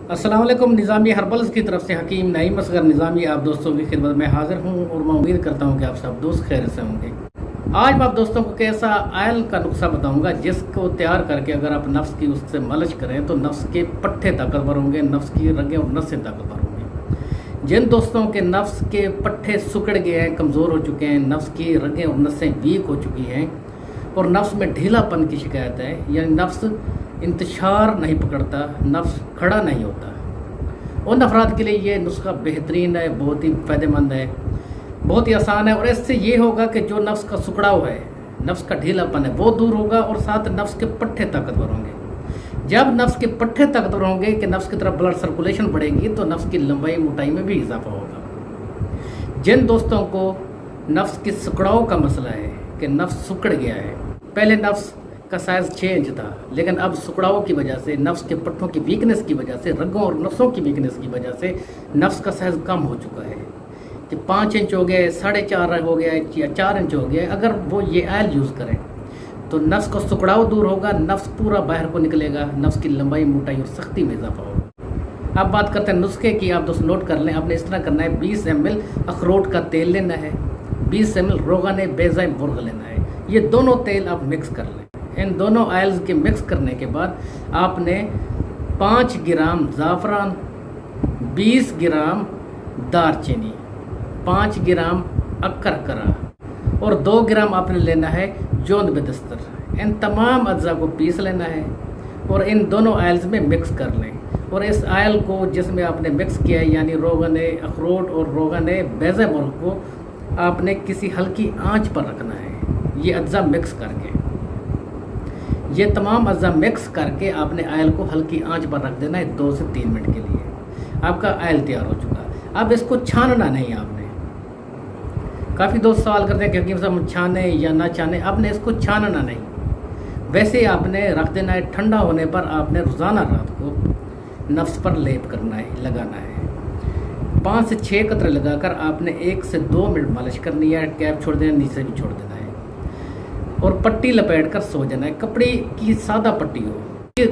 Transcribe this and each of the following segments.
अस्सलाम वालेकुम। निज़ामी हर्बल्स की तरफ से हकीम नईम असगर निज़ामी आप दोस्तों की खिदमत में हाजिर हूँ और मैं उम्मीद करता हूँ कि आप सब दोस्त खैर से होंगे। आज मैं आप दोस्तों को कैसा आयल का नुस्खा बताऊँगा जिसको तैयार करके अगर आप नफ्स की उससे मालिश करें तो नफ्स के पट्टे ताकतवर होंगे, नफ्स की रगें और नसें ताकतवर होंगी। जिन दोस्तों के नफ्स के पट्टे सुकड़ गए हैं, कमज़ोर हो चुके हैं, नफ्स की रगें और नसें वीक हो चुकी हैं और नफ्स में ढीलापन की शिकायत है, यानी नफ्स इंतशार नहीं पकड़ता, नफ्स खड़ा नहीं होता, उन अफराद के लिए ये नुस्खा बेहतरीन है, बहुत ही फ़ायदेमंद है, बहुत ही आसान है। और इससे ये होगा कि जो नफ्स का सुकड़ाव है, नफ्स का ढीलापन है, वो दूर होगा और साथ नफ्स के पट्टे ताकतवर होंगे। जब नफ्स के पट्टे ताकतवर होंगे कि नफ्स की तरफ ब्लड सर्कुलेशन बढ़ेगी तो नफ्स की लंबाई मोटाई में भी इजाफा होगा। जिन दोस्तों को नफ्स की सुकड़ाव का मसला है कि नफ्स सुकड़ गया है, पहले नफ्स का साइज़ 6 इंच था, लेकिन अब सुकड़ाव की वजह से, नफ्स के पट्टों की वीकनेस की वजह से, रगों और नसों की वीकनेस की वजह से नफ्स का साइज़ कम हो चुका है कि 5 इंच हो गया, 4.5 हो गया या 4 इंच हो गया। अगर वो ये आयल यूज़ करें तो नफ्स का सुकड़ाव दूर होगा, नफ्स पूरा बाहर को निकलेगा, नफ्स की लंबाई, मोटाई और सख्ती में इजाफा होगा। अब बात करते हैं नुस्खे की। आप दोस्त नोट कर लें। आपने इस तरह करना है, 20 ml अखरोट का तेल लेना है, 20 ml रोगन बेज़ाय बुर्ग लेना है। ये दोनों तेल आप मिक्स कर लें। इन दोनों ऑयल्स के मिक्स करने के बाद आपने 5 ग्राम ज़ाफ़रान, 20 ग्राम दारचीनी, 5 ग्राम अक्कर और 2 ग्राम आपने लेना है जोंद बेदस्तर। इन तमाम अज्जा को पीस लेना है और इन दोनों ऑयल्स में मिक्स कर लें। और इस ऑयल को जिसमें आपने मिक्स किया है, यानी रोगन अखरोट और रोगन बेज़ाय बुर्ग को आपने किसी हल्की आंच पर रखना है। ये अज्जा मिक्स करके, ये तमाम अज्जा मिक्स करके आपने आयल को हल्की आंच पर रख देना है 2 से 3 मिनट के लिए। आपका आयल तैयार हो चुका। अब इसको छानना नहीं आपने। काफ़ी दोस्त सवाल करते हैं कि हकीम साहब हम छाने या ना छाने। आपने इसको छानना नहीं, वैसे आपने रख देना है। ठंडा होने पर आपने रोज़ाना रात को नफ्स पर लेप करना है, लगाना है। 5 से 6 कतरे लगाकर आपने 1 से 2 मिनट मालिश करनी है। कैप छोड़ देना, नीचे भी छोड़ देना है और पट्टी लपेट कर सो जाना है। कपड़े की सादा पट्टी हो,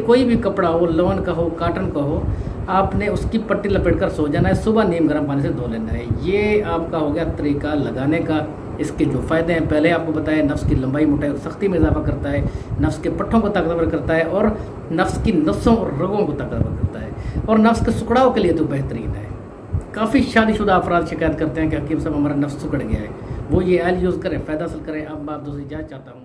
कोई भी कपड़ा हो, लवन का हो, काटन का हो, आपने उसकी पट्टी लपेट कर सो जाना है। सुबह नीम गर्म पानी से धो लेना है। ये आपका हो गया तरीका लगाने का। इसके जो फ़ायदे हैं पहले आपको बताया, नफ्स की लंबाई, मोटाई और सख्ती में इजाफा करता है, नफ्स के पट्टों को ताकतवर करता है और नफ्स की नसों और रगों को ताकतवर करता है और नफ्स के सुकड़ाव के लिए तो बेहतरीन है। काफ़ी शादीशुदा अफराद शिकायत करते हैं कि हकीम साहब हमारा नफ्स सुकड़ गया है। वो ये आयल यूज़ करें, फ़ायदा हासिल करें। अब मैं आप दोस्तों इजाज़त चाहता हूँ।